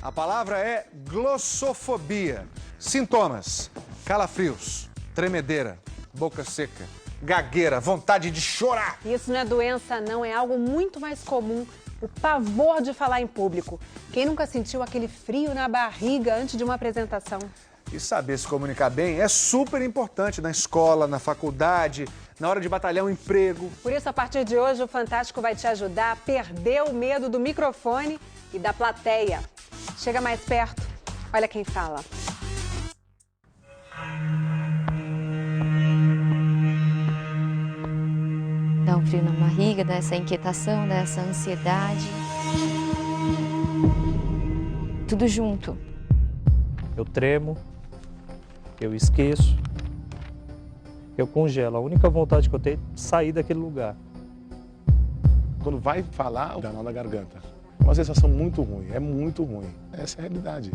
A palavra é glossofobia. Sintomas: calafrios, tremedeira, boca seca, gagueira, vontade de chorar. Isso não é doença, não. É algo muito mais comum. O pavor de falar em público. Quem nunca sentiu aquele frio na barriga antes de uma apresentação? E saber se comunicar bem é super importante na escola, na faculdade, na hora de batalhar um emprego. Por isso, a partir de hoje, o Fantástico vai te ajudar a perder o medo do microfone e da plateia. Chega mais perto, olha quem fala. Dá um frio na barriga, dá essa inquietação, dá essa ansiedade. Tudo junto. Eu tremo, eu esqueço, eu congelo. A única vontade que eu tenho é sair daquele lugar. Quando vai falar, dá nó na garganta. É uma sensação muito ruim, é muito ruim. Essa é a realidade.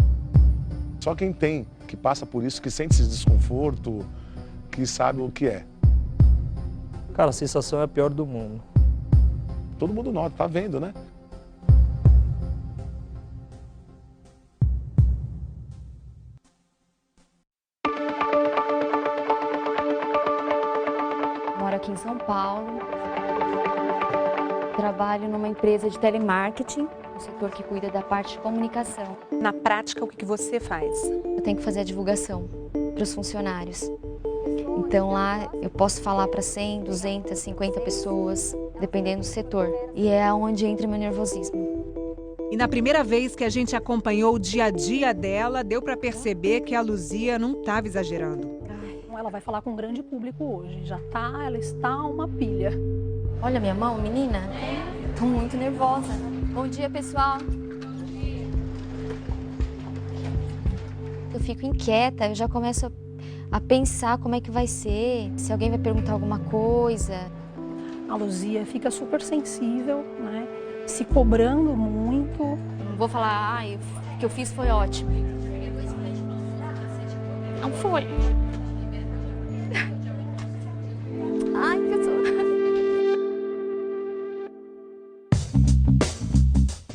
Só quem tem, que passa por isso, que sente esse desconforto, que sabe o que é. Cara, a sensação é a pior do mundo. Todo mundo nota, tá vendo, né? Moro aqui em São Paulo. Trabalho numa empresa de telemarketing, no setor que cuida da parte de comunicação. Na prática, o que você faz? Eu tenho que fazer a divulgação para os funcionários. Então lá eu posso falar para 100, 200, 50 pessoas, dependendo do setor. E é onde entra meu nervosismo. E na primeira vez que a gente acompanhou o dia a dia dela, deu para perceber que a Luzia não estava exagerando. Ela vai falar com um grande público hoje. Ela está uma pilha. Olha minha mão, menina. Tô muito nervosa. Bom dia, pessoal. Eu fico inquieta, eu já começo a pensar como é que vai ser, se alguém vai perguntar alguma coisa. A Luzia fica super sensível, né? Se cobrando muito. Eu não vou falar, o que eu fiz foi ótimo. Não foi. Ai, que eu sou...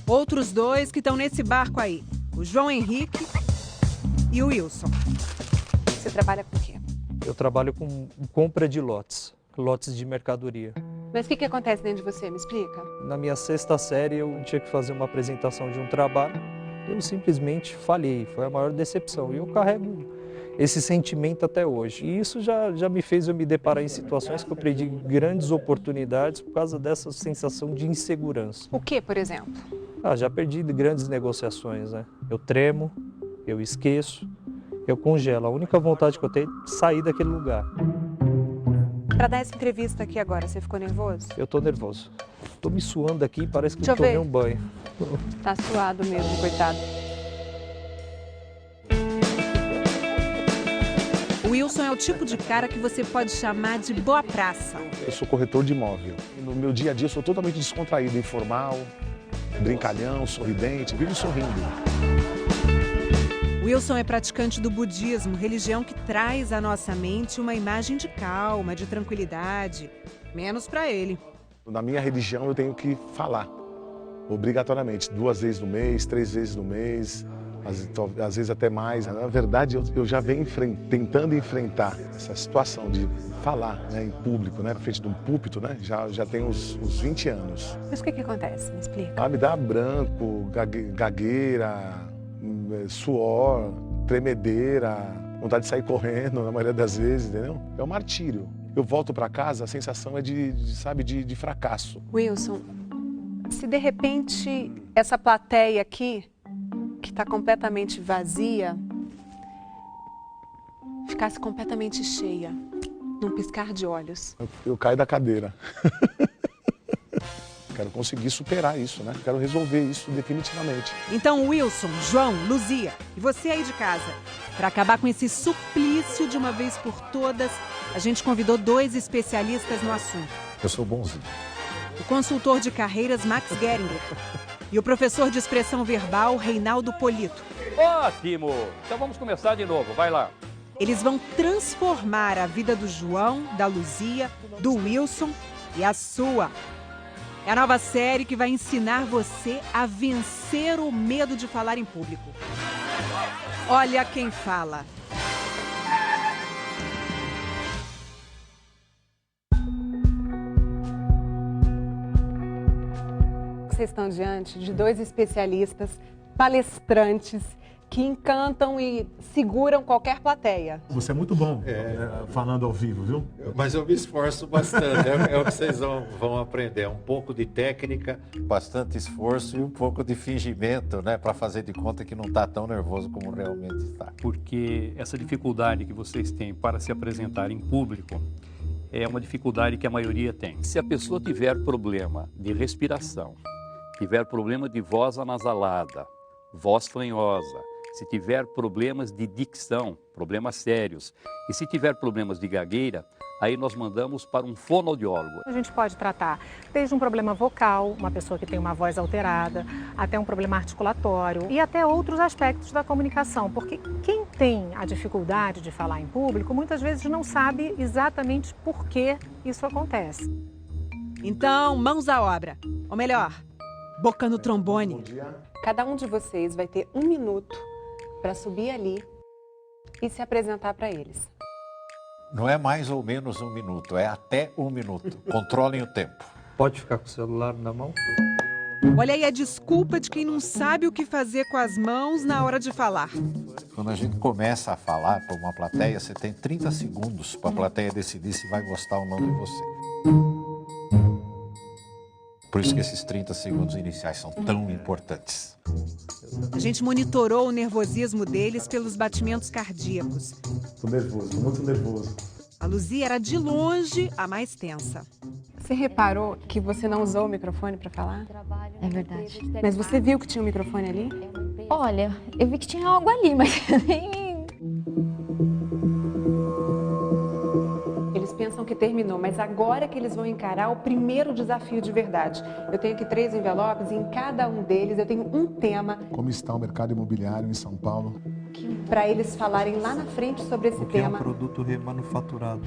Outros dois que estão nesse barco aí, o João Henrique e o Wilson. Você trabalha com o quê? Eu trabalho com compra de lotes de mercadoria. Mas o que acontece dentro de você? Me explica. Na minha 6ª série, eu tinha que fazer uma apresentação de um trabalho. Eu simplesmente falhei, foi a maior decepção. E eu carrego esse sentimento até hoje. E isso já me fez eu me deparar em situações que eu perdi grandes oportunidades por causa dessa sensação de insegurança. O que, por exemplo? Já perdi grandes negociações, né? Eu tremo, eu esqueço, eu congelo. A única vontade que eu tenho é sair daquele lugar. Para dar essa entrevista aqui agora, você ficou nervoso? Eu tô nervoso. Tô me suando aqui, parece que Deixa eu tomei ver. um banho. Tá suado mesmo, coitado. O Wilson é o tipo de cara que você pode chamar de boa praça. Eu sou corretor de imóvel. No meu dia a dia eu sou totalmente descontraído, informal, brincalhão, sorridente, vivo sorrindo. Wilson é praticante do budismo, religião que traz à nossa mente uma imagem de calma, de tranquilidade. Menos para ele. Na minha religião eu tenho que falar, obrigatoriamente, 2 vezes no mês, 3 vezes no mês, às vezes até mais. Na verdade, eu já venho tentando enfrentar essa situação de falar, né, em público, né, na frente de um púlpito, né, já tem uns 20 anos. Mas o que acontece? Me explica. Me dá branco, gagueira, suor, tremedeira, vontade de sair correndo na maioria das vezes, entendeu? É um martírio. Eu volto para casa, a sensação é de fracasso. Wilson, se de repente essa plateia aqui, que está completamente vazia, ficasse completamente cheia, num piscar de olhos. Eu caio da cadeira. Quero conseguir superar isso, né? Quero resolver isso definitivamente. Então, Wilson, João, Luzia e você aí de casa, para acabar com esse suplício de uma vez por todas, a gente convidou 2 especialistas no assunto. Eu sou bonzinho. O consultor de carreiras Max Geringer e o professor de expressão verbal Reinaldo Polito. Ótimo! Então vamos começar de novo, vai lá. Eles vão transformar a vida do João, da Luzia, do Wilson e a sua. É a nova série que vai ensinar você a vencer o medo de falar em público. Olha quem fala. Vocês estão diante de dois especialistas, palestrantes, que encantam e seguram qualquer plateia. Você é muito bom falando ao vivo, viu? Mas eu me esforço bastante, é o que vocês vão aprender. Um pouco de técnica, bastante esforço e um pouco de fingimento, né? Para fazer de conta que não está tão nervoso como realmente está. Porque essa dificuldade que vocês têm para se apresentar em público é uma dificuldade que a maioria tem. Se a pessoa tiver problema de respiração, tiver problema de voz anasalada, voz fanhosa, se tiver problemas de dicção, problemas sérios, e se tiver problemas de gagueira, aí nós mandamos para um fonoaudiólogo. A gente pode tratar desde um problema vocal, uma pessoa que tem uma voz alterada, até um problema articulatório e até outros aspectos da comunicação, porque quem tem a dificuldade de falar em público, muitas vezes não sabe exatamente por que isso acontece. Então, mãos à obra. Ou melhor, boca no trombone. Cada um de vocês vai ter 1 minuto para subir ali e se apresentar para eles. Não é mais ou menos 1 minuto, é até 1 minuto. Controlem o tempo. Pode ficar com o celular na mão? Olha aí a desculpa de quem não sabe o que fazer com as mãos na hora de falar. Quando a gente começa a falar para uma plateia, você tem 30 segundos para a plateia decidir se vai gostar ou não de você. Por isso que esses 30 segundos iniciais são tão importantes. A gente monitorou o nervosismo deles pelos batimentos cardíacos. Tô nervoso, tô muito nervoso. A Luzia era de longe a mais tensa. Você reparou que você não usou o microfone para falar? É verdade. Mas você viu que tinha um microfone ali? Olha, eu vi que tinha algo ali, mas nem... Eles pensam que terminou, mas agora que eles vão encarar o primeiro desafio de verdade. Eu tenho aqui 3 envelopes e em cada um deles eu tenho um tema. Como está o mercado imobiliário em São Paulo? Para eles falarem lá na frente sobre esse tema. produto remanufaturado.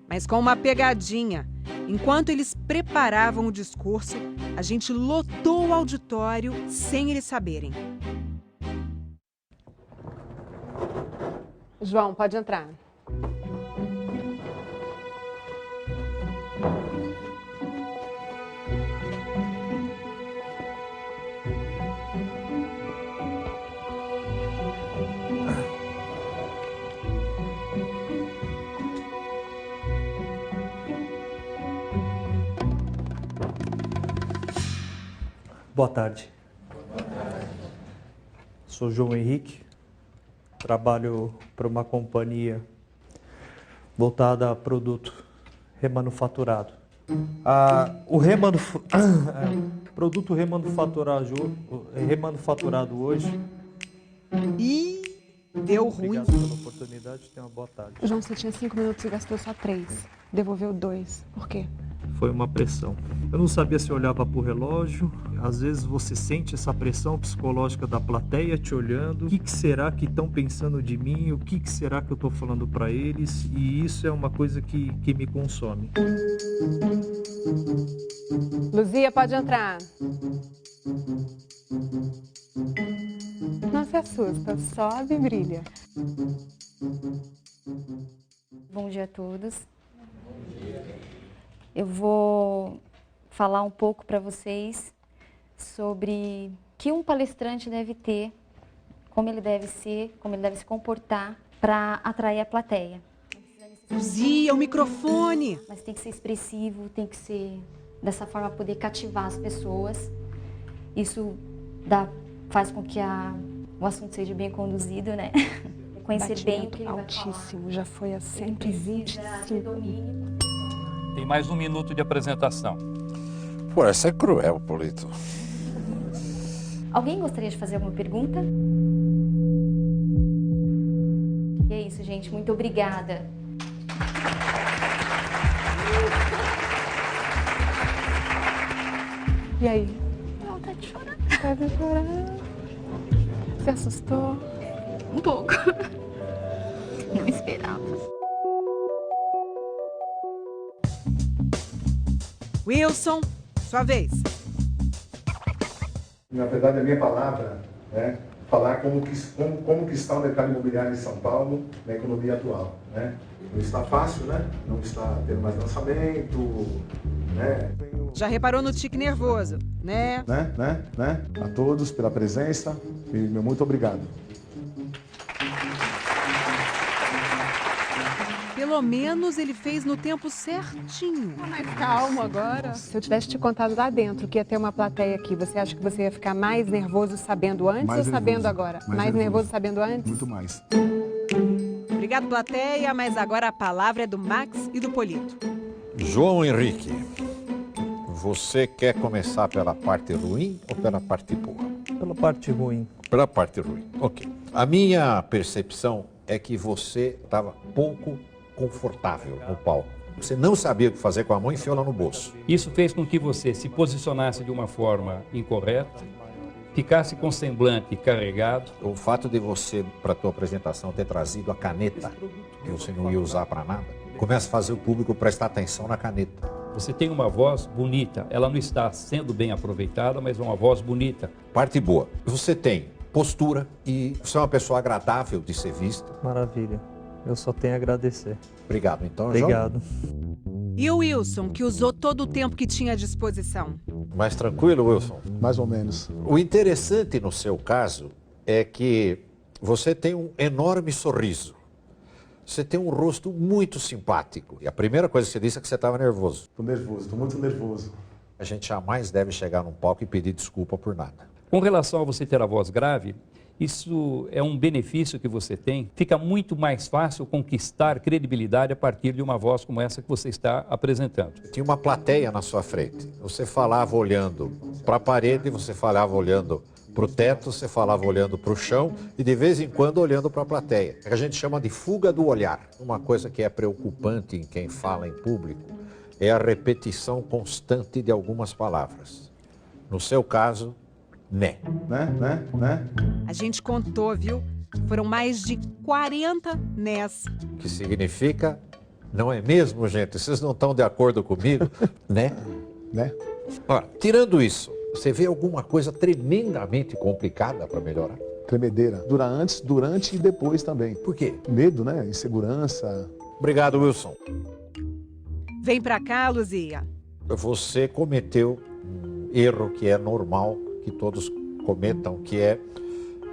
Mas com uma pegadinha. Enquanto eles preparavam o discurso, a gente lotou o auditório sem eles saberem. João, pode entrar. Boa tarde. Sou João Henrique, trabalho para uma companhia voltada a produto remanufaturado. Produto remanufaturado hoje. Ih, deu ruim. Obrigado pela oportunidade, tenha uma boa tarde. João, você tinha 5 minutos e gastou só 3. Devolveu 2. Por quê? Foi uma pressão. Eu não sabia se eu olhava para o relógio. Às vezes você sente essa pressão psicológica da plateia te olhando. O que será que estão pensando de mim? O que será que eu estou falando para eles? E isso é uma coisa que me consome. Luzia, pode entrar. Não se assusta, sobe e brilha. Bom dia a todos. Eu vou falar um pouco para vocês sobre o que um palestrante deve ter, como ele deve ser, como ele deve se comportar para atrair a plateia. Luzia, o microfone! Mas tem que ser expressivo, tem que ser dessa forma poder cativar as pessoas. Isso faz com que o assunto seja bem conduzido, né? Conhecer bem o que ele vai falar. Altíssimo, já foi a 125. Tem mais 1 minuto de apresentação. Pô, essa é cruel, Polito. Alguém gostaria de fazer alguma pergunta? E é isso, gente. Muito obrigada. E aí? Não, tá de chorar. Tá de chorar. Se assustou? Um pouco. Não esperava. Wilson, sua vez. Na verdade, a minha palavra é falar como que está o mercado imobiliário em São Paulo na economia atual, né? Não está fácil, né? Não está tendo mais lançamento, né? Já reparou no tique nervoso, né? A todos pela presença e meu muito obrigado. Pelo menos ele fez no tempo certinho. Mas calma agora. Se eu tivesse te contado lá dentro que ia ter uma plateia aqui, você acha que você ia ficar mais nervoso sabendo antes Mais ou sabendo nervoso. agora? Mais nervoso nervoso. sabendo antes? Muito mais. Obrigado, plateia, mas agora a palavra é do Max e do Polito. João Henrique, você quer começar pela parte ruim ou pela parte boa? Pela parte ruim. Pela parte ruim, ok. A minha percepção é que você estava pouco confortável no palco. Você não sabia o que fazer com a mão e enfiou ela no bolso. Isso fez com que você se posicionasse de uma forma incorreta, ficasse com semblante carregado. O fato de você, para a tua apresentação, ter trazido a caneta, que você não ia usar para nada, começa a fazer o público prestar atenção na caneta. Você tem uma voz bonita, ela não está sendo bem aproveitada, mas é uma voz bonita. Parte boa, você tem postura e você é uma pessoa agradável de ser vista. Maravilha. Eu só tenho a agradecer. Obrigado, então, Obrigado. E o Wilson, que usou todo o tempo que tinha à disposição? Mais tranquilo, Wilson? Mais ou menos. O interessante no seu caso é que você tem um enorme sorriso. Você tem um rosto muito simpático. E a primeira coisa que você disse é que você estava nervoso. Estou nervoso, estou muito nervoso. A gente jamais deve chegar num palco e pedir desculpa por nada. Com relação a você ter a voz grave, isso é um benefício que você tem. Fica muito mais fácil conquistar credibilidade a partir de uma voz como essa que você está apresentando. Tinha uma plateia na sua frente. Você falava olhando para a parede, você falava olhando para o teto, você falava olhando para o chão e de vez em quando olhando para a plateia. A gente chama de fuga do olhar. Uma coisa que é preocupante em quem fala em público é a repetição constante de algumas palavras. No seu caso, né. A gente contou, viu? Foram mais de 40 nés. Que significa, não é mesmo, gente? Vocês não estão de acordo comigo, né? Ora, tirando isso, você vê alguma coisa tremendamente complicada para melhorar? Tremedeira. Dura antes, durante e depois também. Por quê? Medo, né? Insegurança. Obrigado, Wilson. Vem pra cá, Luzia. Você cometeu um erro que é normal que todos cometam, que é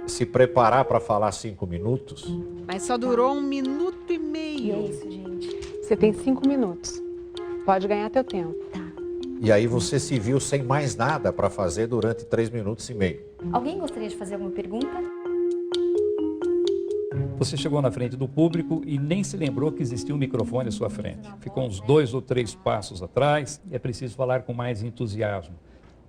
se preparar para falar 5 minutos. Mas só durou 1 minuto e E meio. é isso, gente. Você tem 5 minutos. Pode ganhar teu tempo. E aí você se viu sem mais nada para fazer durante 3 minutos e meio. Alguém gostaria de fazer alguma pergunta? Você chegou na frente do público e nem se lembrou que existia um microfone à sua frente. Ficou uns 2 ou 3 passos atrás e é preciso falar com mais entusiasmo.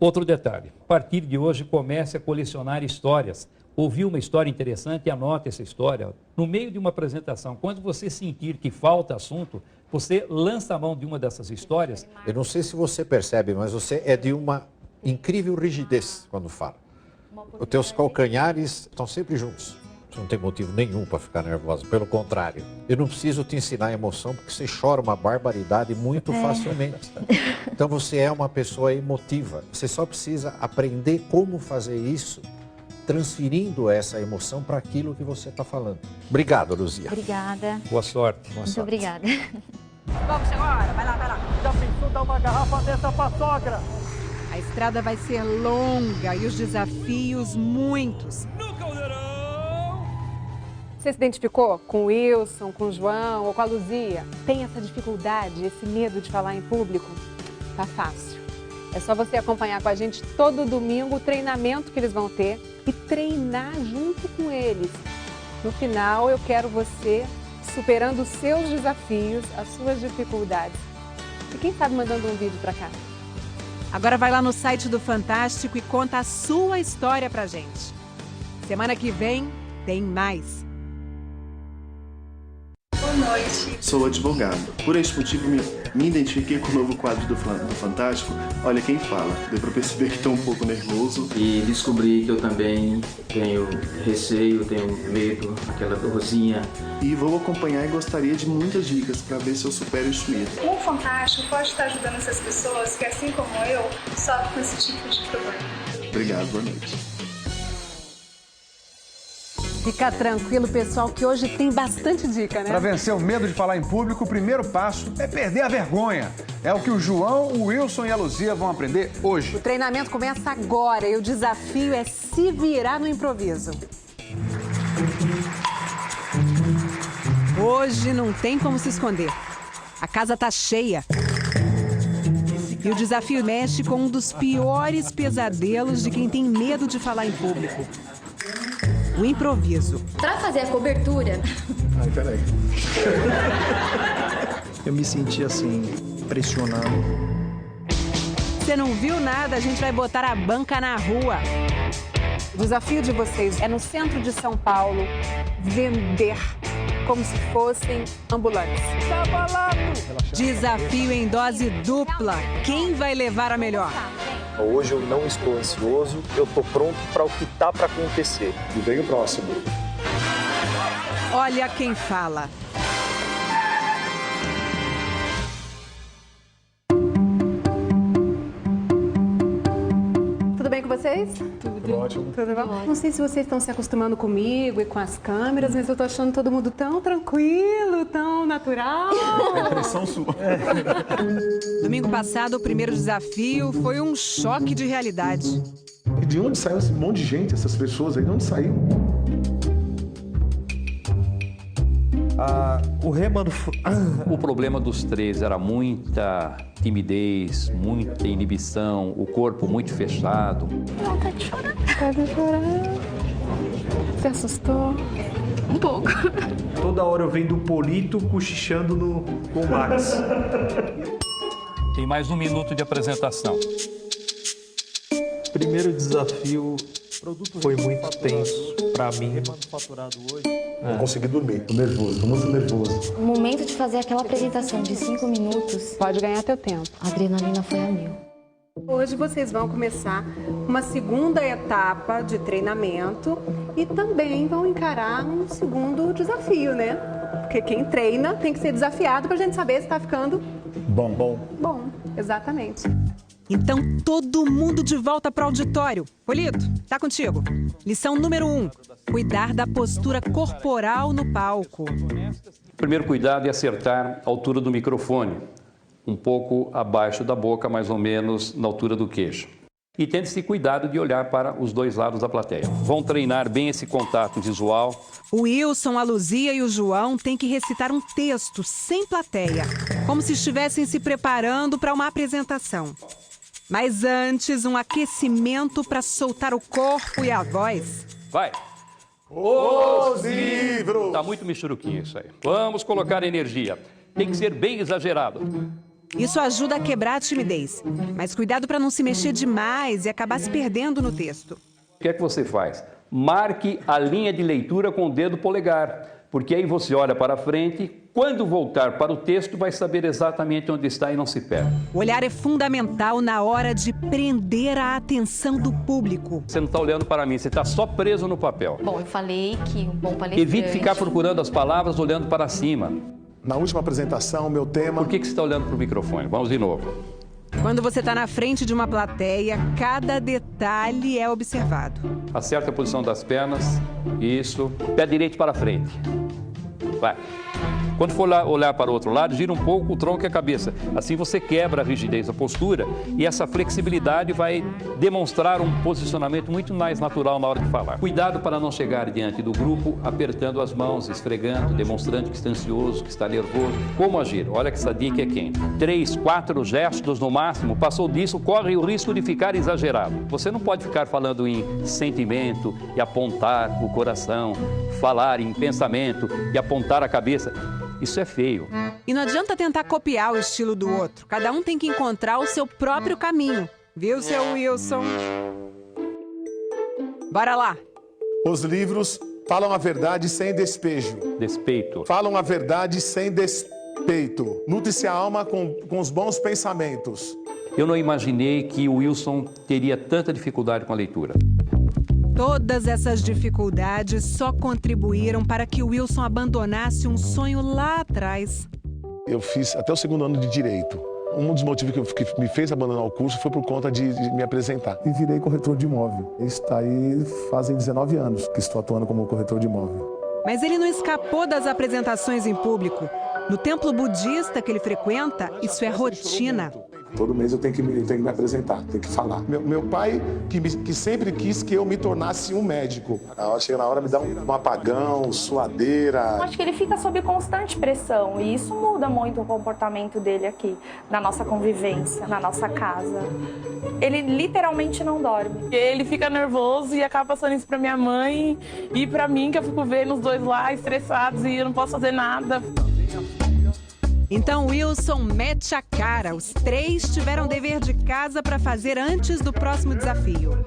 Outro detalhe, a partir de hoje comece a colecionar histórias. Ouviu uma história interessante e anote essa história. No meio de uma apresentação, quando você sentir que falta assunto, você lança a mão de uma dessas histórias. Eu não sei se você percebe, mas você é de uma incrível rigidez quando fala. Os teus calcanhares estão sempre juntos. Você não tem motivo nenhum para ficar nervosa, pelo contrário. Eu não preciso te ensinar emoção porque você chora uma barbaridade muito facilmente. Então você é uma pessoa emotiva. Você só precisa aprender como fazer isso, transferindo essa emoção para aquilo que você está falando. Obrigado, Luzia. Obrigada. Boa sorte. Muito obrigada. Vamos agora, vai lá. Já pensou dar uma garrafa dessa pra sogra? A estrada vai ser longa e os desafios muitos. Você se identificou com o Wilson, com o João ou com a Luzia? Tem essa dificuldade, esse medo de falar em público? Tá fácil. É só você acompanhar com a gente todo domingo o treinamento que eles vão ter e treinar junto com eles. No final, eu quero você superando os seus desafios, as suas dificuldades. E quem sabe mandando um vídeo pra cá? Agora vai lá no site do Fantástico e conta a sua história pra gente. Semana que vem tem mais. Boa noite. Sou advogado. Por este motivo, me Me identifiquei com o novo quadro do Fantástico, Olha Quem Fala. Deu pra perceber que estou um pouco nervoso. E descobri que eu também tenho receio, tenho medo, aquela dorzinha. E vou acompanhar e gostaria de muitas dicas para ver se eu supero isso medo. O Fantástico pode estar ajudando essas pessoas que, assim como eu, sofrem com esse tipo de problema. Obrigado, boa noite. Fica tranquilo, pessoal, que hoje tem bastante dica, né? Para vencer o medo de falar em público, o primeiro passo é perder a vergonha. É o que o João, o Wilson e a Luzia vão aprender hoje. O treinamento começa agora e o desafio é se virar no improviso. Hoje não tem como se esconder. A casa tá cheia. E o desafio mexe com um dos piores pesadelos de quem tem medo de falar em público. O improviso. Pra fazer a cobertura... Ai, peraí. Eu me senti assim, pressionado. Você não viu nada, a gente vai botar a banca na rua. O desafio de vocês é no centro de São Paulo vender como se fossem ambulantes. Desafio em dose dupla. Quem vai levar a melhor? Hoje eu não estou ansioso, eu estou pronto para o que está para acontecer. E vem o próximo. Olha Quem Fala. Tudo bem com vocês? Tudo ótimo. Tudo bom? Não sei se vocês estão se acostumando comigo e com as câmeras, mas eu tô achando todo mundo tão tranquilo, tão natural. É impressão sua. Domingo passado, o primeiro desafio foi um choque de realidade. E de onde saiu esse monte de gente, essas pessoas aí? De onde saiu? O problema dos três era muita timidez, muita inibição, o corpo muito fechado. Vontade de chorar. Vontade de chorar. Se assustou? Um pouco. Toda hora eu vendo o Polito cochichando com o Max. Tem mais 1 minuto de apresentação. Primeiro desafio foi muito tenso para mim. Não consegui dormir, tô nervoso, tô muito nervoso. O momento de fazer aquela apresentação de 5 minutos... Pode ganhar teu tempo. A adrenalina foi a mil. Hoje vocês vão começar uma segunda etapa de treinamento e também vão encarar um segundo desafio, né? Porque quem treina tem que ser desafiado pra gente saber se tá ficando... Bom. Bom, exatamente. Então, todo mundo de volta para o auditório. Polito, tá contigo. Lição número 1. Cuidar da postura corporal no palco. O primeiro cuidado é acertar a altura do microfone, um pouco abaixo da boca, mais ou menos na altura do queixo. E tente-se cuidado de olhar para os dois lados da plateia. Vão treinar bem esse contato visual. O Wilson, a Luzia e o João têm que recitar um texto sem plateia, como se estivessem se preparando para uma apresentação. Mas antes, um aquecimento para soltar o corpo e a voz. Vai! Os livros! Tá muito michuruquinho isso aí. Vamos colocar energia. Tem que ser bem exagerado. Isso ajuda a quebrar a timidez. Mas cuidado para não se mexer demais e acabar se perdendo no texto. O que é que você faz? Marque a linha de leitura com o dedo polegar. Porque aí você olha para frente, quando voltar para o texto, vai saber exatamente onde está e não se perde. O olhar é fundamental na hora de prender a atenção do público. Você não está olhando para mim, você está só preso no papel. Bom, eu falei que um bom palestrante... Evite ficar procurando as palavras olhando para cima. Na última apresentação, meu tema... Por que você está olhando para o microfone? Vamos de novo. Quando você está na frente de uma plateia, cada detalhe é observado. Acerta a posição das pernas. Isso. Pé direito para frente. Vai. Quando for olhar para o outro lado, gira um pouco o tronco e a cabeça. Assim você quebra a rigidez da postura e essa flexibilidade vai demonstrar um posicionamento muito mais natural na hora de falar. Cuidado para não chegar diante do grupo apertando as mãos, esfregando, demonstrando que está ansioso, que está nervoso. Como agir? Olha que essa dica é quente. 3, 4 gestos no máximo. Passou disso, corre o risco de ficar exagerado. Você não pode ficar falando em sentimento e apontar o coração, falar em pensamento e apontar a cabeça. Isso é feio. E não adianta tentar copiar o estilo do outro. Cada um tem que encontrar o seu próprio caminho. Viu, seu Wilson? Bora lá. Os livros falam a verdade sem despejo. Despeito. Falam a verdade sem peito. Nutre-se a alma com os bons pensamentos. Eu não imaginei que o Wilson teria tanta dificuldade com a leitura. Todas essas dificuldades só contribuíram para que o Wilson abandonasse um sonho lá atrás. Eu fiz até o 2º ano de Direito. Um dos motivos que me fez abandonar o curso foi por conta de me apresentar. E virei corretor de imóvel. Está aí fazem 19 anos que estou atuando como corretor de imóvel. Mas ele não escapou das apresentações em público. No templo budista que ele frequenta, isso é rotina. Todo mês eu tenho que me apresentar, tenho que falar. Meu pai, que sempre quis que eu me tornasse um médico. Chega na hora, me dá um apagão, suadeira. Acho que ele fica sob constante pressão e isso muda muito o comportamento dele aqui, na nossa convivência, na nossa casa. Ele literalmente não dorme. Ele fica nervoso e acaba passando isso pra minha mãe e pra mim, que eu fico vendo os dois lá estressados e eu não posso fazer nada. Então Wilson mete a cara. Os 3 tiveram dever de casa para fazer antes do próximo desafio.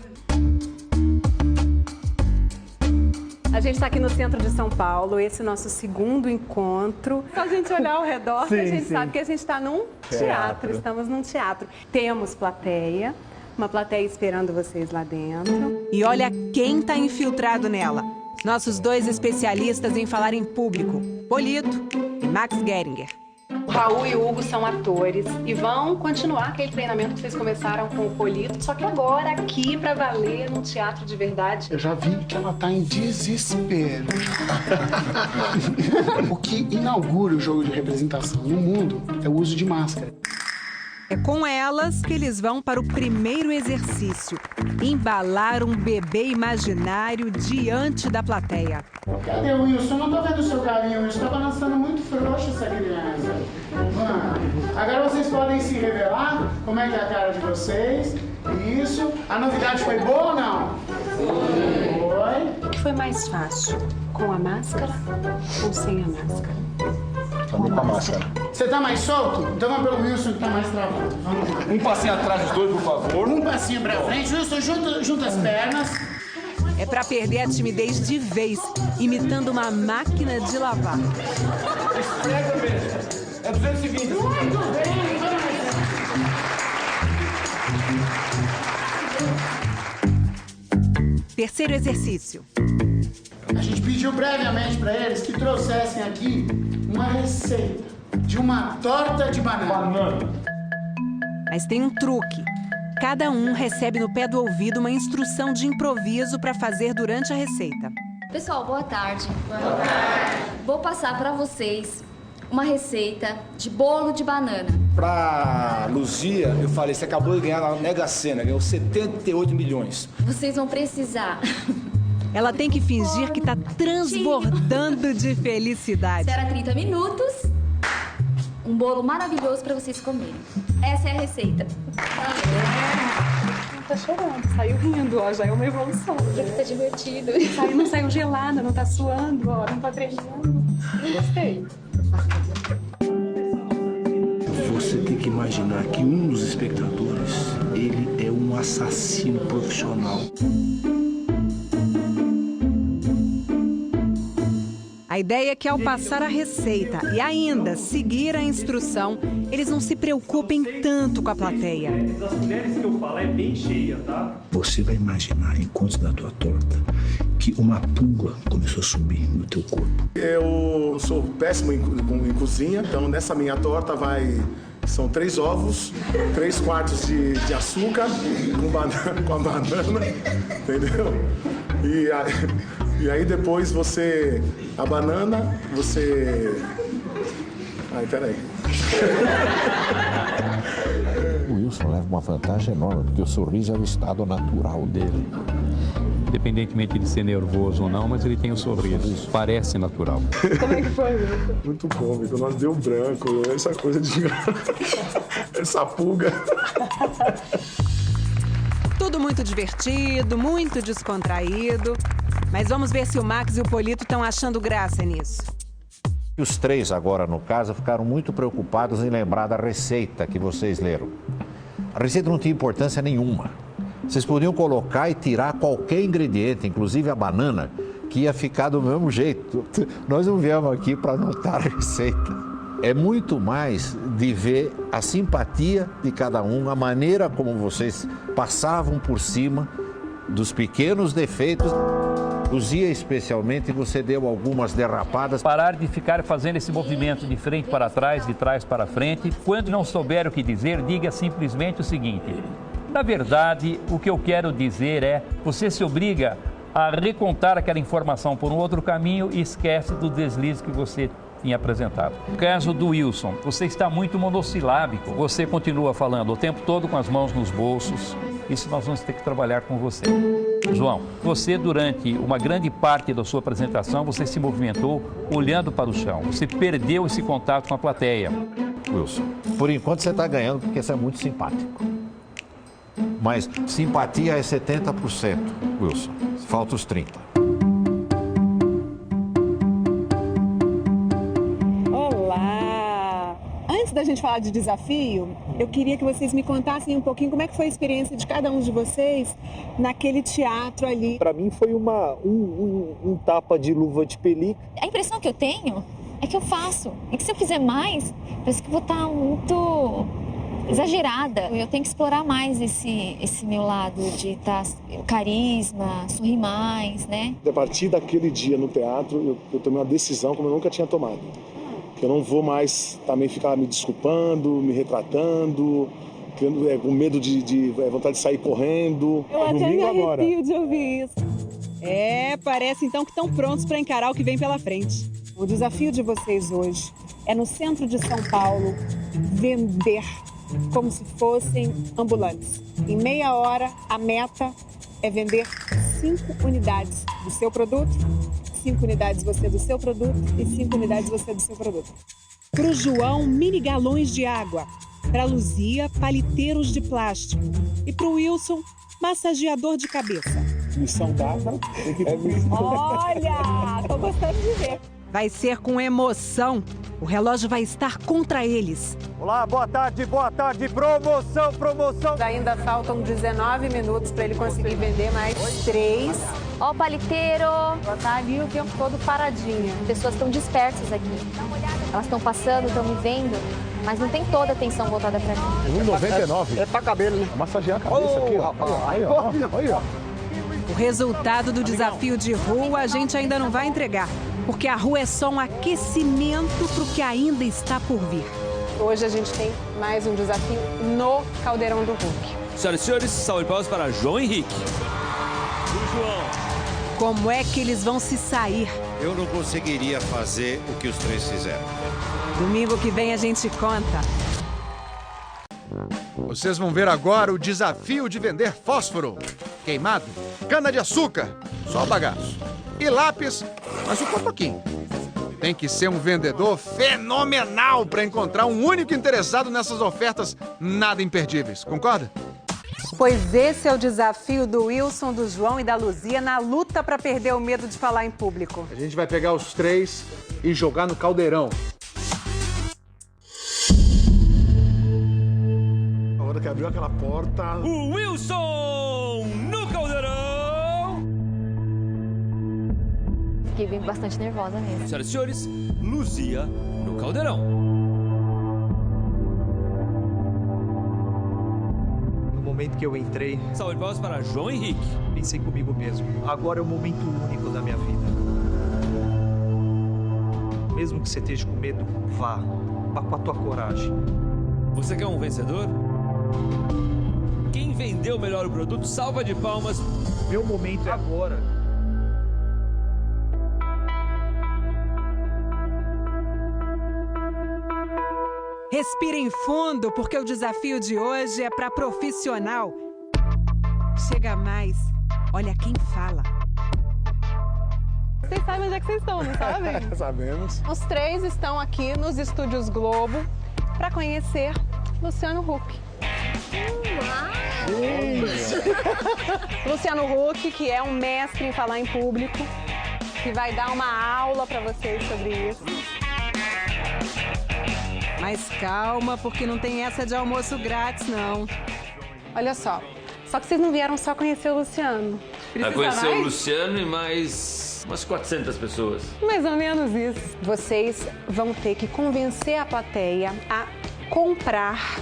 A gente está aqui no centro de São Paulo, esse é o nosso 2º encontro. Se a gente olhar ao redor, a gente sabe que a gente está num teatro, estamos num teatro. Temos plateia, uma plateia esperando vocês lá dentro. E olha quem está infiltrado nela. Nossos 2 especialistas em falar em público, Polito e Max Geringer. O Raul e o Hugo são atores e vão continuar aquele treinamento que vocês começaram com o Polito, só que agora aqui pra valer, num teatro de verdade. Eu já vi que ela tá em desespero. O que inaugura o jogo de representação no mundo é o uso de máscara. É com elas que eles vão para o primeiro exercício, embalar um bebê imaginário diante da plateia. Cadê o Wilson? Não tô vendo o seu carinho, Wilson. Tá balançando muito frouxo essa criança. Agora vocês podem se revelar como é que é a cara de vocês. Isso. A novidade foi boa ou não? Foi. O que foi mais fácil? Com a máscara ou sem a máscara? Também com a máscara. Você tá mais solto? Então vamos pelo Wilson que tá mais travado. Vamos lá. Um passinho atrás dos 2, por favor. Um passinho pra frente. Wilson, junta as pernas. É pra perder a timidez de vez, imitando uma máquina de lavar. Esquerda mesmo. É 220. Muito bem. Terceiro exercício. A gente pediu previamente para eles que trouxessem aqui uma receita de uma torta de banana. Mas tem um truque. Cada um recebe no pé do ouvido uma instrução de improviso para fazer durante a receita. Pessoal, boa tarde. Boa tarde. Vou passar para vocês uma receita de bolo de banana. Pra Luzia, eu falei, você acabou de ganhar na Mega Sena, ganhou 78 milhões. Vocês vão precisar. Ela tem que fingir que está transbordando de felicidade. Espera 30 minutos. Um bolo maravilhoso para vocês comerem. Essa é a receita. Não tá chorando, saiu rindo, ó, já é uma evolução. Tá divertido. Não saiu gelada, não tá suando, ó, não tá tremendo. Gostei. Você tem que imaginar que um dos espectadores, ele é um assassino profissional. A ideia é que ao passar a receita e ainda seguir a instrução, eles não se preocupem tanto com a plateia. As mulheres que eu falo é bem cheia, tá? Você vai imaginar, enquanto da tua torta, que uma pulga começou a subir no teu corpo. Eu sou péssimo em cozinha, então nessa minha torta são 3 ovos, 3 quartos de açúcar com a banana, entendeu? E aí depois a banana, Ai, peraí. O Wilson leva uma vantagem enorme, porque o sorriso é o estado natural dele. Independentemente de ser nervoso ou não, mas ele tem o sorriso. Parece natural. Como é que foi, Wilson? Muito cômico, nós deu branco, essa coisa de... essa pulga. Tudo muito divertido, muito descontraído. Mas vamos ver se o Max e o Polito estão achando graça nisso. Os 3 agora, no caso, ficaram muito preocupados em lembrar da receita que vocês leram. A receita não tinha importância nenhuma. Vocês podiam colocar e tirar qualquer ingrediente, inclusive a banana, que ia ficar do mesmo jeito. Nós não viemos aqui para anotar a receita. É muito mais de ver a simpatia de cada um, a maneira como vocês passavam por cima dos pequenos defeitos. Luzia, especialmente, você deu algumas derrapadas. Parar de ficar fazendo esse movimento de frente para trás, de trás para frente. Quando não souber o que dizer, diga simplesmente o seguinte: na verdade, o que eu quero dizer é, você se obriga a recontar aquela informação por um outro caminho e esquece do deslize que você tinha apresentado. No caso do Wilson, você está muito monossilábico. Você continua falando o tempo todo com as mãos nos bolsos. Isso nós vamos ter que trabalhar com você. João, você durante uma grande parte da sua apresentação, você se movimentou olhando para o chão. Você perdeu esse contato com a plateia. Wilson, por enquanto você está ganhando porque você é muito simpático. Mas simpatia é 70%, Wilson. Falta os 30%. Olá! Antes da gente falar de desafio, eu queria que vocês me contassem um pouquinho como é que foi a experiência de cada um de vocês naquele teatro ali. Para mim foi um tapa de luva de pelica. A impressão que eu tenho é que eu faço. E que se eu fizer mais, parece que eu vou estar muito exagerada. Eu tenho que explorar mais esse meu lado de estar carisma, sorrir mais, né? A partir daquele dia no teatro, eu tomei uma decisão como eu nunca tinha tomado. Que eu não vou mais também ficar me desculpando, me retratando, com medo de vontade de sair correndo. Eu até me arrepio de ouvir isso. Parece então que estão prontos para encarar o que vem pela frente. O desafio de vocês hoje é no centro de São Paulo vender como se fossem ambulantes. Em meia hora, a meta é vender 5 unidades do seu produto, 5 unidades você do seu produto e 5 unidades você do seu produto. Para o João, mini galões de água. Para a Luzia, paliteiros de plástico. E para o Wilson, massageador de cabeça. Missão dada. Olha, tô gostando de ver. Vai ser com emoção. O relógio vai estar contra eles. Olá, boa tarde, promoção, promoção. Ainda faltam 19 minutos para ele conseguir vender mais 3. Ó o paliteiro. Ela tá ali o tempo todo paradinha. As pessoas estão dispersas aqui. Elas estão passando, estão me vendo, mas não tem toda a atenção voltada para mim. 1,99. É pra cabelo, né? Massagear a cabeça aqui, ó. Aí, ó. O resultado do desafio de rua a gente ainda não vai entregar, porque a rua é só um aquecimento para o que ainda está por vir. Hoje a gente tem mais um desafio no Caldeirão do Hulk. Senhoras e senhores, salve de palmas para João Henrique. E João? Como é que eles vão se sair? Eu não conseguiria fazer o que os 3 fizeram. Domingo que vem a gente conta. Vocês vão ver agora o desafio de vender fósforo, queimado, cana-de-açúcar, só o bagaço, e lápis, mas o cotoquinho. Tem que ser um vendedor fenomenal para encontrar um único interessado nessas ofertas nada imperdíveis, concorda? Pois esse é o desafio do Wilson, do João e da Luzia na luta para perder o medo de falar em público. A gente vai pegar os 3 e jogar no caldeirão. A hora que abriu aquela porta... O Wilson no caldeirão! Fiquei bem bastante nervosa mesmo. Senhoras e senhores, Luzia no caldeirão. No momento que eu entrei, salve de palmas para João Henrique. Pensei comigo mesmo, agora é o momento único da minha vida. Mesmo que você esteja com medo, vá com a tua coragem. Você quer um vencedor? Quem vendeu melhor o produto, salva de palmas. Meu momento é agora. Respirem fundo, porque o desafio de hoje é para profissional. Chega mais, olha quem fala. Vocês sabem onde é que vocês estão, não sabem? Sabemos. Os 3 estão aqui nos Estúdios Globo para conhecer Luciano Huck. Luciano Huck, que é um mestre em falar em público, que vai dar uma aula para vocês sobre isso. Mas calma, porque não tem essa de almoço grátis, não. Olha só que vocês não vieram só conhecer o Luciano. Vai conhecer o Luciano e mais minutos. Umas 400 pessoas. Mais ou menos isso. Vocês vão ter que convencer a plateia a comprar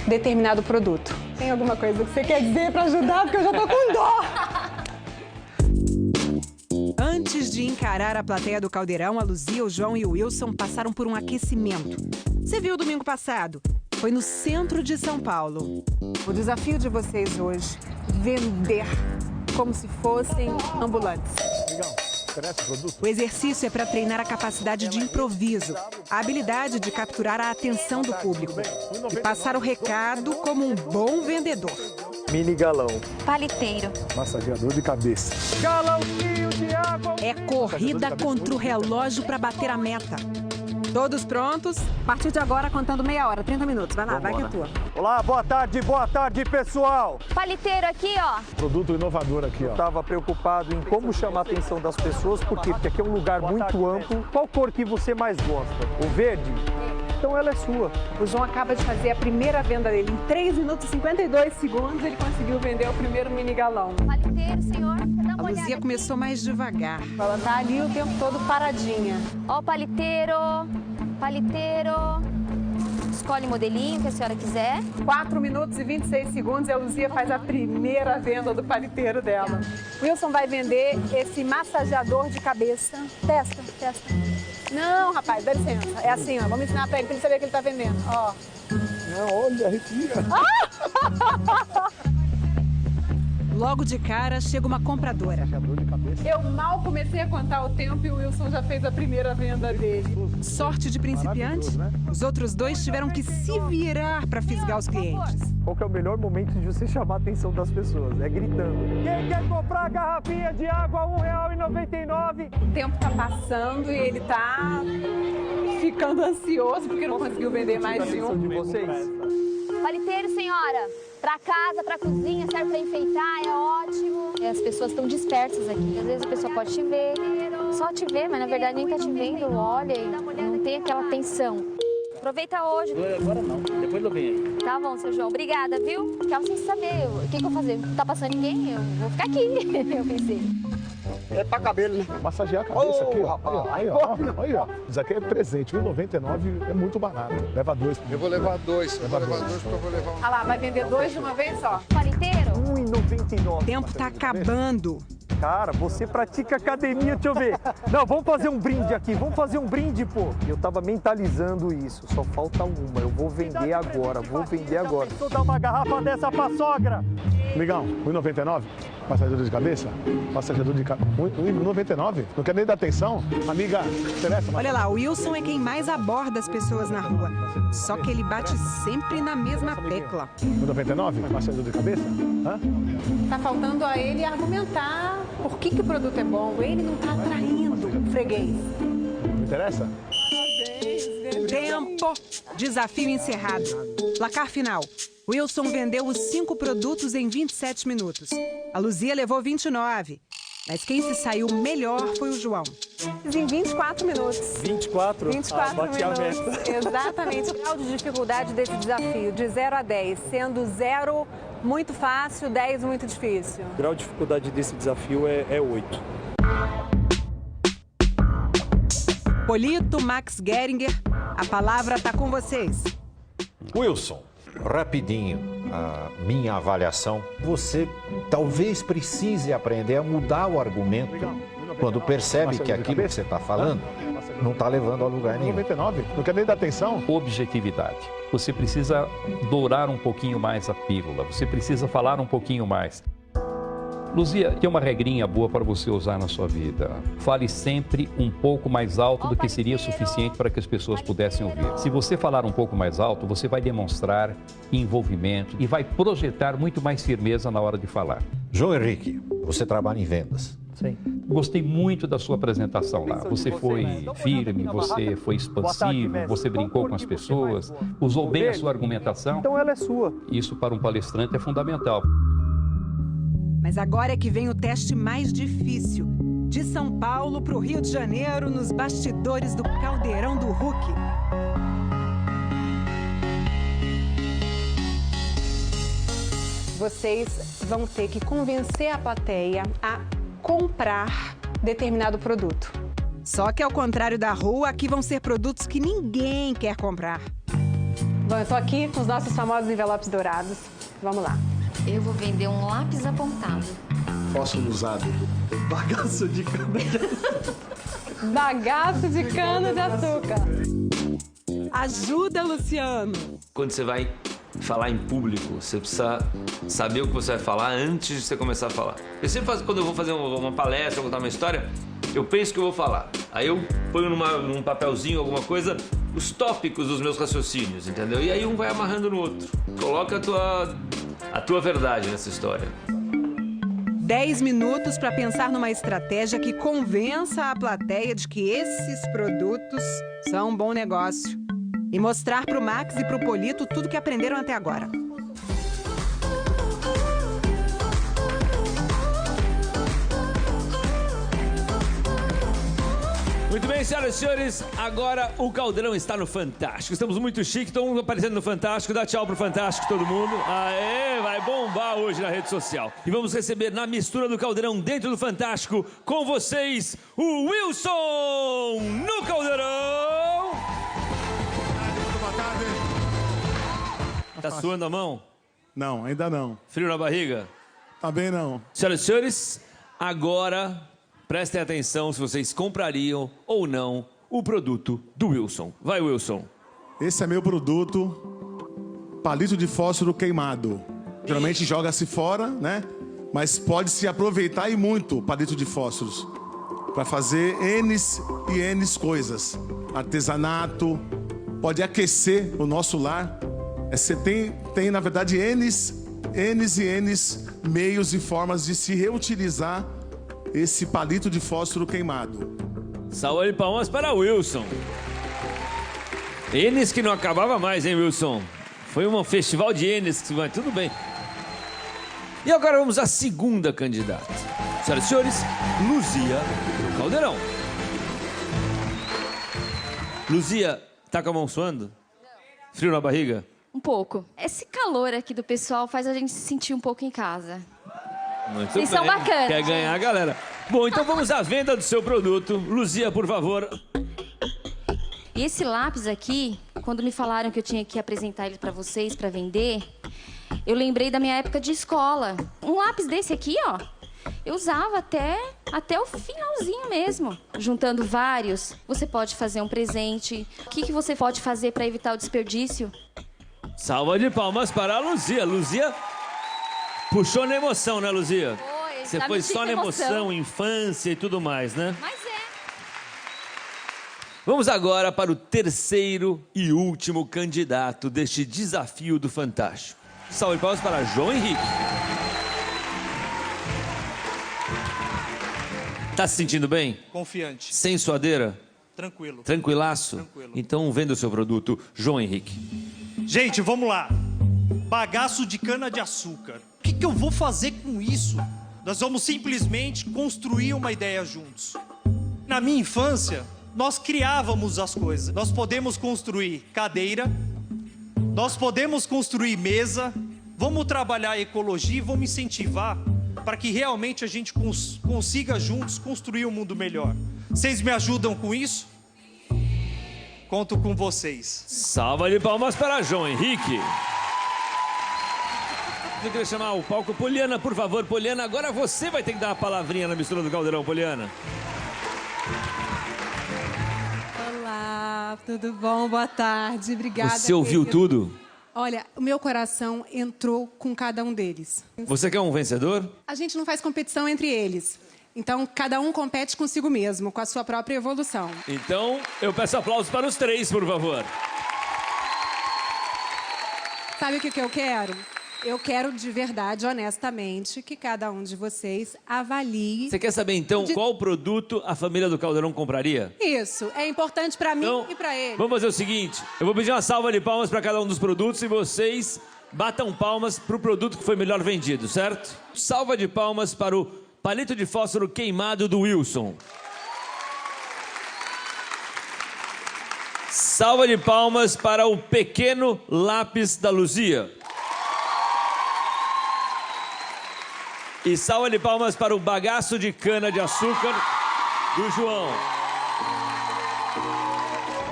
determinado produto. Tem alguma coisa que você quer dizer para ajudar? Porque eu já tô com dó. Antes de encarar a plateia do Caldeirão, a Luzia, o João e o Wilson passaram por um aquecimento. Você viu domingo passado? Foi no centro de São Paulo. O desafio de vocês hoje, vender como se fossem ambulantes. Legal. Oferece produto? O exercício é para treinar a capacidade de improviso, a habilidade de capturar a atenção do público e passar o recado como um bom vendedor. Mini galão. Paliteiro. Massageador de cabeça. Galãozinho de água. É corrida contra o relógio para bater a meta. Todos prontos? A partir de agora, contando meia hora, 30 minutos. Vai lá, vai que é tua. Olá, boa tarde, pessoal. Paliteiro aqui, ó. Produto inovador aqui, ó. Eu estava preocupado em como chamar a atenção das pessoas, por quê? Porque aqui é um lugar muito amplo. Qual cor que você mais gosta? O verde? Então ela é sua. O João acaba de fazer a primeira venda dele. Em 3 minutos e 52 segundos, ele conseguiu vender o primeiro mini galão. Paliteiro, senhor. A Luzia começou mais devagar. Ela tá ali o tempo todo paradinha. Ó, paliteiro. Paliteiro. Escolhe o modelinho que a senhora quiser. 4 minutos e 26 segundos e a Luzia faz a primeira venda do paliteiro dela. O Wilson vai vender esse massageador de cabeça. Testa, testa. Não, rapaz, dá licença. É assim, ó. Vamos ensinar pra ele saber que ele tá vendendo. Ó. Não, olha, arrepia. Logo de cara, chega uma compradora. Eu mal comecei a contar o tempo e o Wilson já fez a primeira venda dele. Sorte de principiante? Né? Os outros dois tiveram que se virar para fisgar os clientes. Qual que é o melhor momento de você chamar a atenção das pessoas? É gritando. Quem quer comprar a garrafinha de água a R$1,99? O tempo tá passando e ele tá ficando ansioso porque não conseguiu vender mais de um. De vocês? Paliteiro, senhora. Pra casa, pra cozinha, serve pra enfeitar, é ótimo. E as pessoas estão dispersas aqui. Às vezes a pessoa pode te ver, só te ver, mas na verdade nem tá te vendo, olha e não tem aquela atenção. Aproveita hoje. Agora não, depois eu venho aí. Tá bom, seu João. Obrigada, viu? Ficava sem saber. O que eu vou fazer? Tá passando ninguém? Eu vou ficar aqui, eu pensei. É pra cabelo, né? Massagear a cabeça aqui, ó. Aí, ó. Aí, ó. Isso aqui é presente. R$1,99 é muito barato. Leva 2. Eu vou levar 2. Eu vou levar 2 porque eu vou levar um. Ah lá, vai vender 2 de uma vez só. Paliteiro? R$1,99. O tempo tá acabando. Cara, você pratica academia, deixa eu ver. Não, vamos fazer um brinde aqui, vamos fazer um brinde, pô. Eu tava mentalizando isso, só falta uma. Eu vou vender agora, vou vender agora. Vou dar uma garrafa dessa pra sogra. Legal, R$1,99. Massageador de cabeça? Massageador de cabeça. R$1,99? Não quer nem dar atenção? Amiga, interessa? Olha lá, o Wilson é quem mais aborda as pessoas na rua. Só que ele bate sempre na mesma tecla. R$1,99? Massageador de cabeça? Hã? Tá faltando a ele argumentar por que o produto é bom. Ele não tá atraindo o freguês. Não interessa? Tempo! Desafio encerrado. Placar final. Wilson vendeu os 5 produtos em 27 minutos. A Luzia levou 29. Mas quem se saiu melhor foi o João. Em 24 minutos. 24? 24 bati a minutos. meta. Exatamente. O grau de dificuldade desse desafio, de 0 a 10, sendo 0 muito fácil, 10 muito difícil. O grau de dificuldade desse desafio é 8. Polito, Max Geringer, a palavra tá com vocês. Wilson, rapidinho, a minha avaliação. Você talvez precise aprender a mudar o argumento quando percebe que aquilo que você está falando não está levando a lugar nenhum. R$1,99? Não quer nem dar atenção? Objetividade. Você precisa dourar um pouquinho mais a pílula, você precisa falar um pouquinho mais. Luzia, tem uma regrinha boa para você usar na sua vida. Fale sempre um pouco mais alto do que seria suficiente para que as pessoas pudessem ouvir. Se você falar um pouco mais alto, você vai demonstrar envolvimento e vai projetar muito mais firmeza na hora de falar. João Henrique, você trabalha em vendas. Sim. Gostei muito da sua apresentação lá. Você foi firme, você foi expansivo, você brincou com as pessoas, usou bem a sua argumentação. Então ela é sua. Isso para um palestrante é fundamental. Mas agora é que vem o teste mais difícil. De São Paulo para o Rio de Janeiro, nos bastidores do Caldeirão do Hulk. Vocês vão ter que convencer a plateia a comprar determinado produto. Só que ao contrário da rua, aqui vão ser produtos que ninguém quer comprar. Bom, eu tô aqui com os nossos famosos envelopes dourados. Vamos lá. Eu vou vender um lápis apontado. Fósforo usado. Bagaço de cana-de-açúcar. Bagaço de cana-de-açúcar. Ajuda, Luciano. Quando você vai falar em público, você precisa saber o que você vai falar antes de você começar a falar. Eu sempre faço, quando eu vou fazer uma palestra, contar uma história, eu penso que eu vou falar. Aí eu ponho num papelzinho alguma coisa, os tópicos dos meus raciocínios, entendeu? E aí um vai amarrando no outro. Coloca a tua verdade nessa história. 10 minutos para pensar numa estratégia que convença a plateia de que esses produtos são um bom negócio. E mostrar para o Max e para o Polito tudo que aprenderam até agora. Muito bem, senhoras e senhores, agora o Caldeirão está no Fantástico. Estamos muito chiques, estão aparecendo no Fantástico. Dá tchau pro Fantástico, todo mundo. Aê, vai bombar hoje na rede social. E vamos receber na mistura do Caldeirão dentro do Fantástico, com vocês, o Wilson no Caldeirão. Boa tarde. Tá suando a mão? Não, ainda não. Frio na barriga? Também não. Senhoras e senhores, agora prestem atenção se vocês comprariam ou não o produto do Wilson. Vai, Wilson. Esse é meu produto, palito de fósforo queimado. Geralmente joga-se fora, né? Mas pode se aproveitar e muito palito de fósforos para fazer N's e N's coisas. Artesanato, pode aquecer o nosso lar. Você tem na verdade, N's e N's meios e formas de se reutilizar esse palito de fósforo queimado. Salva de palmas para Wilson. Enes que não acabava mais, hein, Wilson? Foi um festival de Enes que vai tudo bem. E agora vamos à segunda candidata. Senhoras e senhores, Luzia do Caldeirão. Luzia, tá com a mão suando? Frio na barriga? Um pouco. Esse calor aqui do pessoal faz a gente se sentir um pouco em casa. Muito Vocês bem. são bacanas. Quer ganhar a galera. Bom, então vamos à venda do seu produto. Luzia, por favor. E esse lápis aqui, quando me falaram que eu tinha que apresentar ele pra vocês, pra vender, eu lembrei da minha época de escola. Um lápis desse aqui, ó, eu usava até o finalzinho mesmo. Juntando vários, você pode fazer um presente. O que você pode fazer pra evitar o desperdício? Salva de palmas para a Luzia. Luzia puxou na emoção, né, Luzia? Você foi só na emoção, infância e tudo mais, né? Mas é. Vamos agora para o terceiro e último candidato deste desafio do Fantástico. Salve de palmas para João Henrique. Tá se sentindo bem? Confiante. Sem suadeira? Tranquilo. Tranquilaço? Tranquilo. Então venda o seu produto, João Henrique. Gente, vamos lá. Bagaço de cana-de-açúcar. O que eu vou fazer com isso? Nós vamos simplesmente construir uma ideia juntos. Na minha infância, nós criávamos as coisas. Nós podemos construir cadeira, nós podemos construir mesa, vamos trabalhar a ecologia e vamos incentivar para que realmente a gente consiga juntos construir um mundo melhor. Vocês me ajudam com isso? Conto com vocês. Salva de palmas para João Henrique. Eu queria chamar o palco. Poliana, por favor, Poliana, agora você vai ter que dar uma palavrinha na mistura do Caldeirão, Poliana. Olá, tudo bom? Boa tarde, obrigada. Você ouviu tudo? Olha, o meu coração entrou com cada um deles. Você quer um vencedor? A gente não faz competição entre eles. Então, cada um compete consigo mesmo, com a sua própria evolução. Então, eu peço aplausos para os três, por favor. Sabe o que eu quero? Eu quero de verdade, honestamente, que cada um de vocês avalie... Você quer saber, então, qual produto a família do Caldeirão compraria? Isso, é importante para mim e para ele. Vamos fazer o seguinte, eu vou pedir uma salva de palmas para cada um dos produtos e vocês batam palmas para o produto que foi melhor vendido, certo? Salva de palmas para o palito de fósforo queimado do Wilson. Salva de palmas para o pequeno lápis da Luzia. E salva de palmas para o bagaço de cana-de-açúcar do João.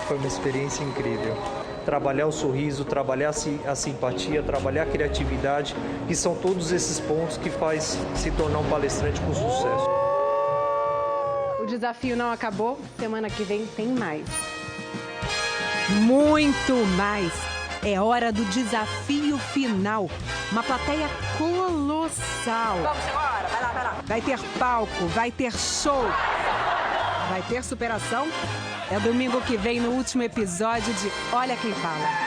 Foi uma experiência incrível. Trabalhar o sorriso, trabalhar a simpatia, trabalhar a criatividade, que são todos esses pontos que faz se tornar um palestrante com sucesso. O desafio não acabou, semana que vem tem mais. Muito mais. É hora do desafio final. Uma plateia colossal. Vamos embora, vai lá, vai lá. Vai ter palco, vai ter show, vai ter superação. É domingo que vem no último episódio de Olha Quem Fala.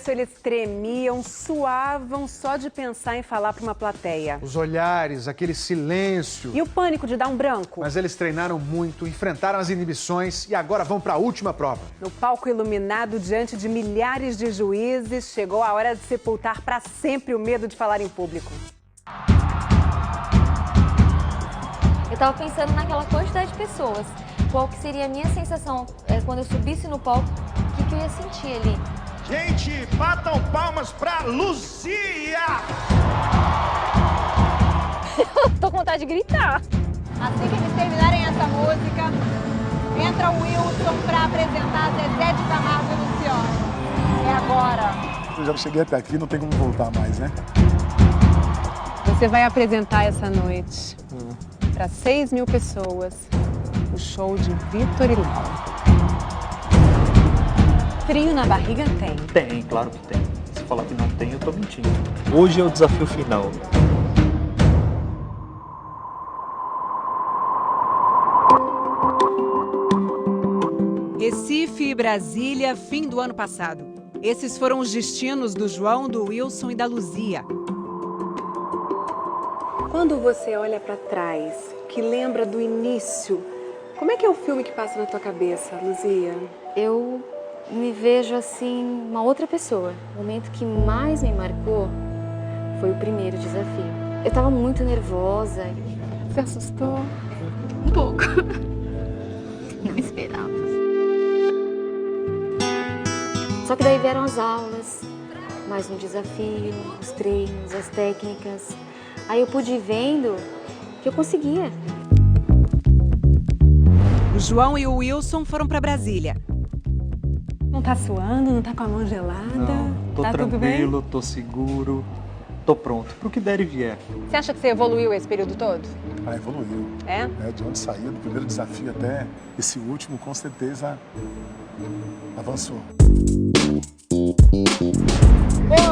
Eles tremiam, suavam só de pensar em falar para uma plateia. Os olhares, aquele silêncio. E o pânico de dar um branco. Mas eles treinaram muito, enfrentaram as inibições e agora vão para a última prova. No palco iluminado, diante de milhares de juízes, chegou a hora de sepultar para sempre o medo de falar em público. Eu tava pensando naquela quantidade de pessoas. Qual que seria a minha sensação quando eu subisse no palco? O que eu ia sentir ali? Gente, batam palmas pra Luzia! Tô com vontade de gritar. Assim que eles terminarem essa música, entra o Wilson pra apresentar Zezé de Camargo e Luciano. É agora. Eu já cheguei até aqui, não tem como voltar mais, né? Você vai apresentar essa noite para 6.000 pessoas o show de Vitor e Léo. Frio na barriga tem? Tem, claro que tem. Se falar que não tem, eu tô mentindo. Hoje é o desafio final. Recife e Brasília, fim do ano passado. Esses foram os destinos do João, do Wilson e da Luzia. Quando você olha para trás, que lembra do início, como é que é o filme que passa na tua cabeça, Luzia? Eu me vejo assim, uma outra pessoa. O momento que mais me marcou foi o primeiro desafio. Eu tava muito nervosa. Você assustou? Um pouco. Não esperava. Só que daí vieram as aulas, mais um desafio, os treinos, as técnicas. Aí eu pude ir vendo que eu conseguia. O João e o Wilson foram para Brasília. Não tá suando, não tá com a mão gelada? Não, tô tá tranquilo, tô seguro, tô pronto pro que der e vier. Você acha que você evoluiu esse período todo? Ah, evoluiu. É? De onde saiu, do primeiro desafio até esse último, com certeza avançou.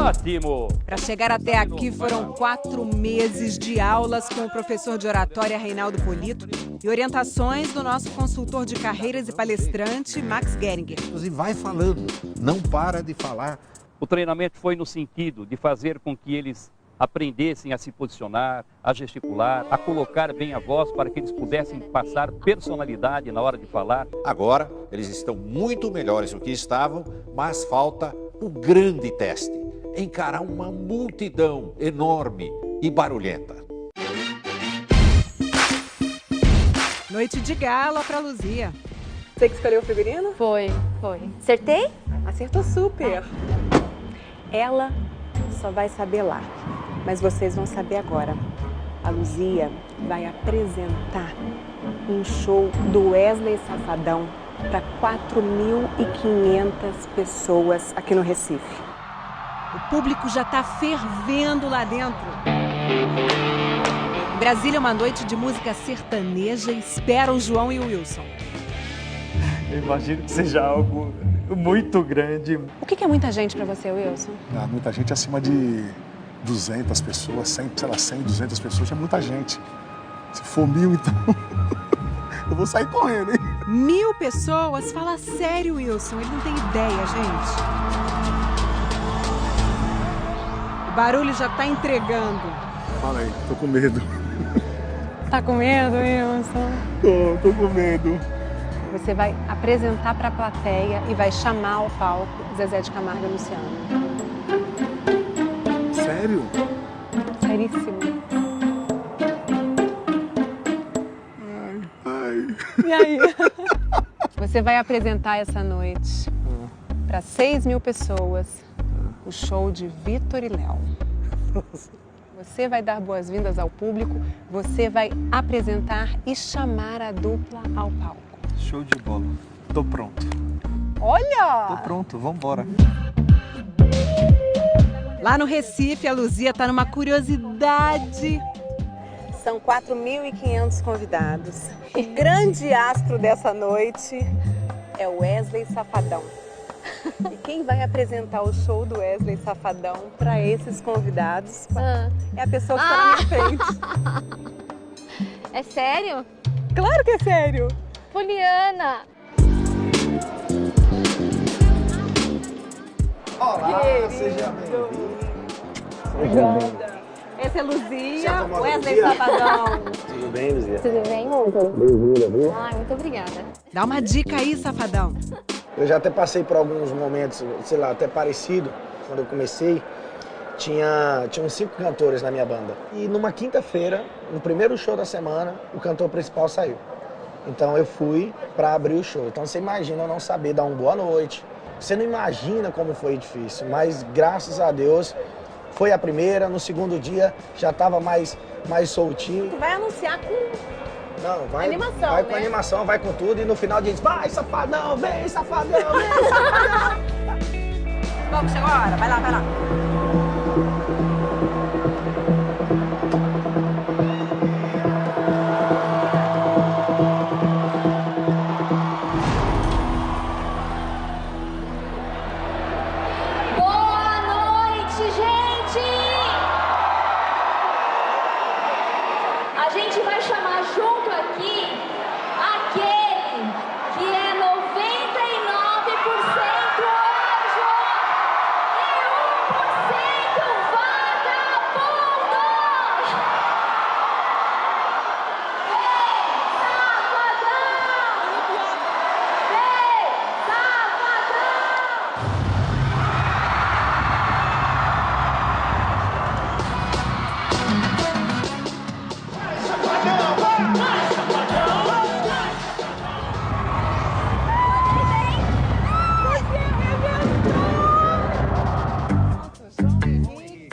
Ótimo! Para chegar até aqui foram 4 meses de aulas com o professor de oratória Reinaldo Polito e orientações do nosso consultor de carreiras e palestrante, Max Geringer. E vai falando, não para de falar. O treinamento foi no sentido de fazer com que eles aprendessem a se posicionar, a gesticular, a colocar bem a voz para que eles pudessem passar personalidade na hora de falar. Agora, eles estão muito melhores do que estavam, mas falta o grande teste. Encarar uma multidão enorme e barulhenta. Noite de gala para Luzia. Você que escolheu o figurino? Foi. Acertei? Acertou super. Ela só vai saber lá, mas vocês vão saber agora. A Luzia vai apresentar um show do Wesley Safadão para 4.500 pessoas aqui no Recife. O público já está fervendo lá dentro. Em Brasília, uma noite de música sertaneja espera o João e o Wilson. Eu imagino que seja algo muito grande. O que é muita gente para você, Wilson? Muita gente acima de 200 pessoas, 100, sei lá, 100, 200 pessoas, é muita gente. Se for 1.000, então, eu vou sair correndo, hein? 1.000 pessoas? Fala sério, Wilson, ele não tem ideia, gente. O barulho já tá entregando. Fala aí, tô com medo. Tá com medo, Wilson? Tô com medo. Você vai apresentar para a plateia e vai chamar ao palco Zezé de Camargo e Luciano. Sério? Seríssimo. Ai. E aí? Você vai apresentar essa noite para 6.000 pessoas o show de Vitor e Léo. Você vai dar boas-vindas ao público, você vai apresentar e chamar a dupla ao palco. Show de bola. Tô pronto. Olha! Tô pronto, vambora. Lá no Recife, a Luzia tá numa curiosidade. São 4.500 convidados. O grande astro dessa noite é o Wesley Safadão. E quem vai apresentar o show do Wesley Safadão para esses convidados é a pessoa que está na minha frente. É sério? Claro que é sério! Poliana! Olá, seja bem-vindo. Essa é Luzia, Já tomou Wesley Luzia? Safadão. Tudo bem, Luzia? Tudo bem, Lucas? Bem-vinda, viu? Ai, muito obrigada. Dá uma dica aí, Safadão. Eu já até passei por alguns momentos, sei lá, até parecido. Quando eu comecei, tinham 5 cantores na minha banda. E numa quinta-feira, no primeiro show da semana, o cantor principal saiu. Então eu fui para abrir o show. Então você imagina eu não saber dar uma boa noite. Você não imagina como foi difícil, mas graças a Deus foi a primeira. No segundo dia já estava mais soltinho. Tu vai anunciar com Não, vai, animação, vai né? com animação, vai com tudo e no final diz, vai Safadão, vem Safadão, vem Safadão. Vamos, chegou a hora, vai lá, vai lá. Boa noite, gente! A gente vai chamar junto aqui aquele que é 99% anjo e 1% vagabundo!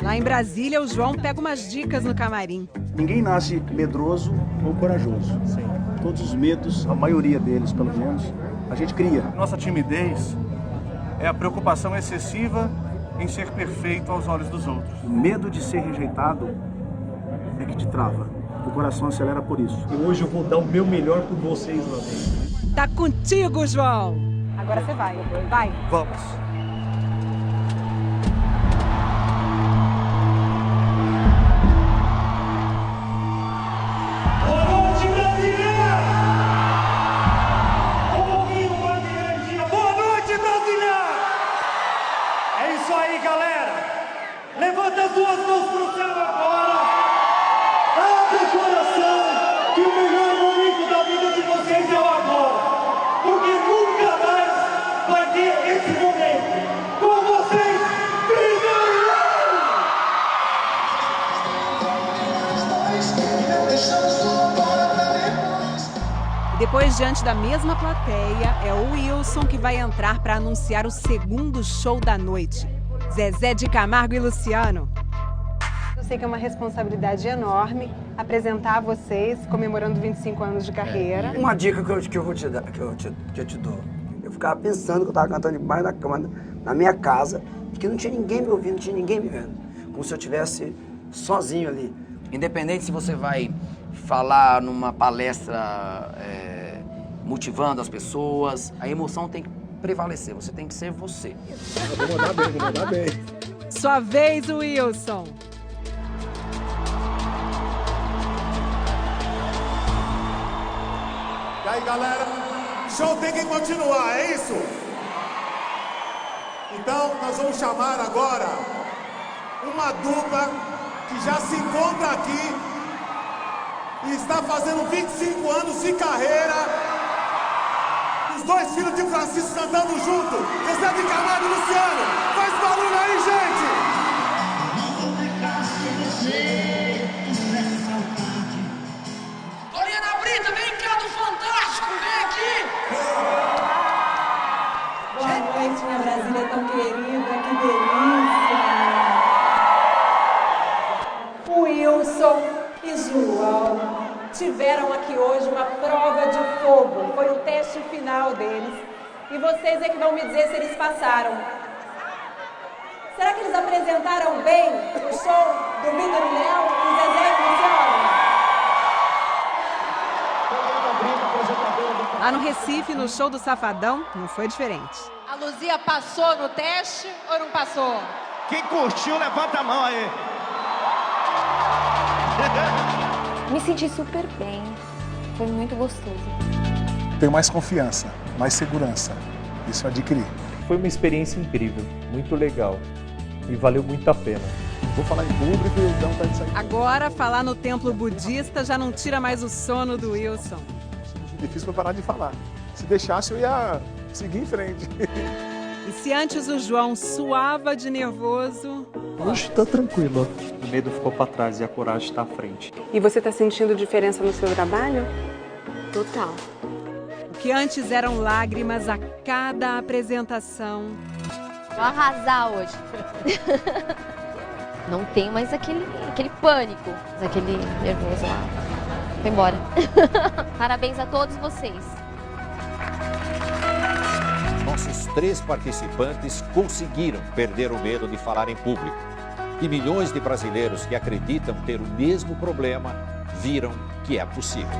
Lá em Brasília, o João pega umas dicas no camarim. Ninguém nasce medroso ou corajoso. Sim. Todos os medos, a maioria deles, pelo menos, a gente cria. Nossa timidez é a preocupação excessiva em ser perfeito aos olhos dos outros. O medo de ser rejeitado é que te trava. O coração acelera por isso. E hoje eu vou dar o meu melhor por vocês lá dentro. Tá contigo, João! Agora você vai, vai. Vamos. Boa noite, Brasília! É isso aí, galera! Levanta as duas mãos pro céu agora! Abre o coração que o melhor momento da vida de vocês é o agora! Porque nunca mais vai ter esse momento! Com vocês, Depois, diante da mesma plateia, é o Wilson que vai entrar para anunciar o segundo show da noite. Zezé de Camargo e Luciano. Eu sei que é uma responsabilidade enorme apresentar vocês comemorando 25 anos de carreira. Uma dica que eu vou te dar, que eu te dou. Eu ficava pensando que eu estava cantando debaixo da cama, na minha casa, que não tinha ninguém me ouvindo, não tinha ninguém me vendo. Como se eu estivesse sozinho ali. Independente se você vai falar numa palestra motivando as pessoas, a emoção tem que prevalecer, você tem que ser você. Vou mandar bem, vou mandar bem. Sua vez, Wilson. E aí, galera, o show tem que continuar, é isso? Então, nós vamos chamar agora uma dupla que já se encontra aqui e está fazendo 25 anos de carreira. Os dois filhos de Francisco cantando junto. Zezé de Camargo e Luciano. Faz barulho aí, gente! Poliana Brita, vem cá do Fantástico, vem aqui! Boa noite, minha Brasília tão querida, que delícia! O tiveram aqui hoje uma prova de fogo. Foi o teste final deles. E vocês é que vão me dizer se eles passaram. Será que eles apresentaram bem o show do Vitor e Léo e Zezé e Luciano? Lá no Recife, no show do Safadão, não foi diferente. A Luzia passou no teste ou não passou? Quem curtiu, levanta a mão aí. Me senti super bem. Foi muito gostoso. Tenho mais confiança, mais segurança. Isso eu adquiri. Foi uma experiência incrível, muito legal e valeu muito a pena. Vou falar em público e dá vontade de sair. Agora, falar no templo budista já não tira mais o sono do Wilson. Difícil para parar de falar. Se deixasse, eu ia seguir em frente. E se antes o João suava de nervoso... Hoje está tranquilo. O medo ficou para trás e a coragem está à frente. E você está sentindo diferença no seu trabalho? Total. O que antes eram lágrimas a cada apresentação. Vou arrasar hoje. Não tem mais aquele pânico, aquele nervoso lá. Foi embora. Parabéns a todos vocês. Nossos 3 participantes conseguiram perder o medo de falar em público. E milhões de brasileiros que acreditam ter o mesmo problema viram que é possível.